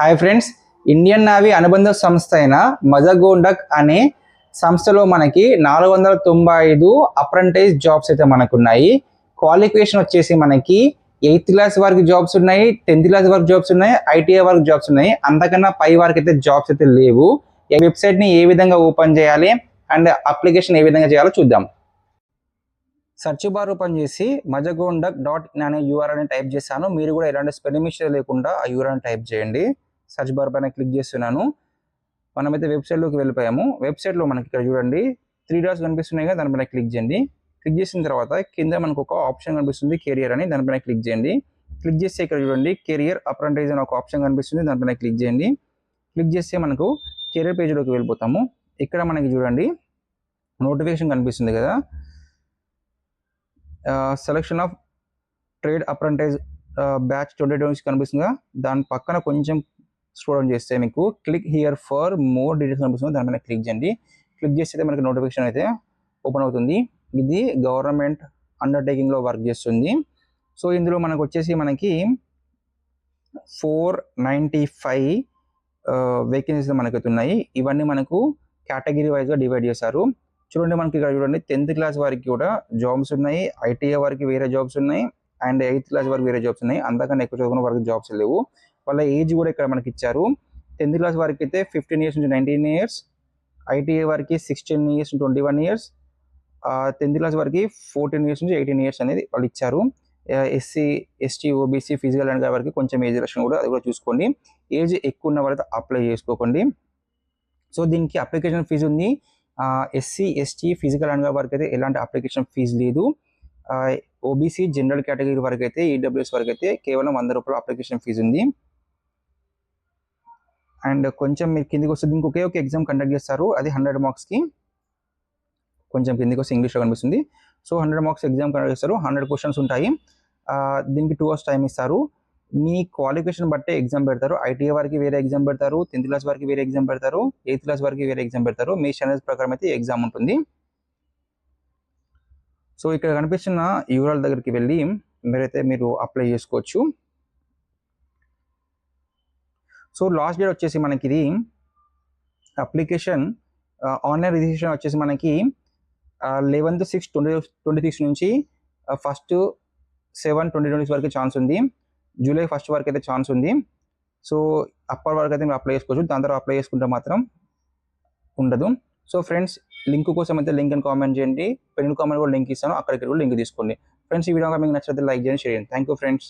Hi friends, Indian navy అనుబంధ సంస్థ అయిన మజగోండక్ అనే సంస్థలో మనకి 495 అప్రెంటిస్ జాబ్స్ అయితే మనకున్నాయి. క్వాలిఫికేషన్ వచ్చేసి మనకి 8th క్లాస్ వరకు జాబ్స్ ఉన్నాయి, 10th క్లాస్ వరకు జాబ్స్ ఉన్నాయి, ఐటీఐ వరకు జాబ్స్ ఉన్నాయి. అంతకన్నా పై వరకు అయితే జాబ్స్ అయితే లేవు. ఈ వెబ్సైట్ని ఏ విధంగా ఓపెన్ చేయాలి అండ్ అప్లికేషన్ ఏ విధంగా చేయాలో చూద్దాం. సెర్చ్ బార్ ఓపెన్ చేసి majagonduk.in అనే యూఆర్ఎల్ని టైప్ చేశాను. మీరు కూడా ఎలాంటి స్పెల్లింగ్ మిస్టేక్ లేకుండా ఆ యూఆర్ఎల్ని టైప్ చేయండి. సెర్చ్ బార్ పైన క్లిక్ చేస్తున్నాను. మనమైతే వెబ్సైట్లోకి వెళ్ళిపోయాము. వెబ్సైట్లో మనకి ఇక్కడ చూడండి 3 డాట్స్ కనిపిస్తున్నాయి కదా, దానిపైన క్లిక్ చేయండి. క్లిక్ చేసిన తర్వాత కింద మనకు ఒక ఆప్షన్ కనిపిస్తుంది కెరియర్ అని, దానిపైన క్లిక్ చేయండి. క్లిక్ చేస్తే ఇక్కడ చూడండి కెరియర్ అప్రెంటిస్ అని ఒక ఆప్షన్ కనిపిస్తుంది, దానిపైన క్లిక్ చేయండి. క్లిక్ చేస్తే మనకు కెరియర్ పేజ్లోకి వెళ్ళిపోతాము. ఇక్కడ మనకి చూడండి నోటిఫికేషన్ కనిపిస్తుంది కదా, selection of trade apprentice batch 2020 కనిపిస్తుందిగా, దాని పక్కన కొంచెం స్క్రోల్ డౌన్ చేస్తే మీకు click here for more details కనిపిస్తుంది, దానిపైన క్లిక్ చేయండి. క్లిక్ చేస్తే మనకి నోటిఫికేషన్ అయితే ఓపెన్ అవుతుంది. ఇది గవర్నమెంట్ అండర్టేకింగ్లో వర్క్ చేస్తుంది. సో ఇందులో మనకు వచ్చేసి మనకి 495 వేకెన్సీస్ మనకైతే ఉన్నాయి. ఇవన్నీ మనకు కేటగిరీ వైజ్గా డివైడ్ చేశారు. చూడండి మనకి ఇక్కడ చూడండి 10th క్లాస్ వరకు కూడా జాబ్స్ ఉన్నాయి, ఐటీఐ వరకు వేరే జాబ్స్ ఉన్నాయి, అండ్ 8th క్లాస్ వరకు వేరే జాబ్స్ ఉన్నాయి. అంతకన్నా ఎక్కువ చదువుకున్న వరకు జాబ్స్ లేవు. వాళ్ళ ఏజ్ కూడా ఇక్కడ మనకి ఇచ్చారు. 10th క్లాస్ వరకు అయితే 15 years నుంచి 19 years, ఐటీఐ వరకు 16 years నుంచి 21 years, 10th క్లాస్ వరకు 14 years నుంచి 18 years అనేది వాళ్ళు ఇచ్చారు. SC ST OBC physical and వరకు కొంచెం ఏజ్ రిలేషన్ కూడా అది కూడా చూసుకోండి. ఏజ్ ఎక్కువ ఉన్న వాళ్ళతో అప్లై చేసుకోకండి. సో దీనికి అప్లికేషన్ ఫీజు ఉంది. ఎస్సీ ఎస్టీ ఫిజికల్ అండ్ వరకు అయితే ఎలాంటి అప్లికేషన్ ఫీజు లేదు. ఓబీసీ జనరల్ కేటగిరీ వరకు అయితే ఈడబ్ల్యూఎస్ వరకు అయితే కేవలం 100 రూపాయల అప్లికేషన్ ఫీజు ఉంది. అండ్ కొంచెం మీరు కిందికి వస్తే దీనికి ఒకే ఒక ఎగ్జామ్ కండక్ట్ చేస్తారు, అది 100 మార్క్స్కి. కొంచెం కిందికి వస్తే ఇంగ్లీష్లో కనిపిస్తుంది. సో 100 మార్క్స్ ఎగ్జామ్ కండక్ట్ చేస్తారు, 100 క్వశ్చన్స్ ఉంటాయి. దీనికి 2 hours టైం ఇస్తారు. మీ క్వాలిఫికేషన్ బట్టే ఎగ్జామ్ పెడతారు. ఐటీఐ వరకు వేరే ఎగ్జామ్ పెడతారు, 10th క్లాస్ వరకు వేరే ఎగ్జామ్ పెడతారు, 8th క్లాస్ వరకు వేరే ఎగ్జామ్ పెడతారు. మీ ఛానల్స్ ప్రకారం అయితే ఎగ్జామ్ ఉంటుంది. సో ఇక్కడ కనిపిస్తున్న యూఆర్ఎల్ దగ్గరికి వెళ్ళి మీరు అప్లై చేసుకోవచ్చు. సో లాస్ట్ డేట్ వచ్చేసి మనకి ఇది అప్లికేషన్ ఆన్లైన్ రిజిస్ట్రేషన్ వచ్చేసి మనకి 11/6/2026 నుంచి 1/7/2026 వరకు ఛాన్స్ ఉంది. జూలై 1st వరకు అయితే ఛాన్స్ ఉంది. సో అప్పటి వరకు అయితే మీరు అప్లై చేసుకోవచ్చు. దాని తర్వాత అప్లై చేసుకుంటే మాత్రం ఉండదు. సో ఫ్రెండ్స్, లింక్ కోసం అయితే లింక్ అని కామెంట్ చేయండి. పెన్ కామెంట్ కూడా లింక్ ఇస్తాను, అక్కడికి కూడా లింక్ తీసుకోండి. ఫ్రెండ్స్, ఈ వీడియో మీకు నచ్చితే లైక్ చేయండి, షేర్ చేయండి. Thank you friends.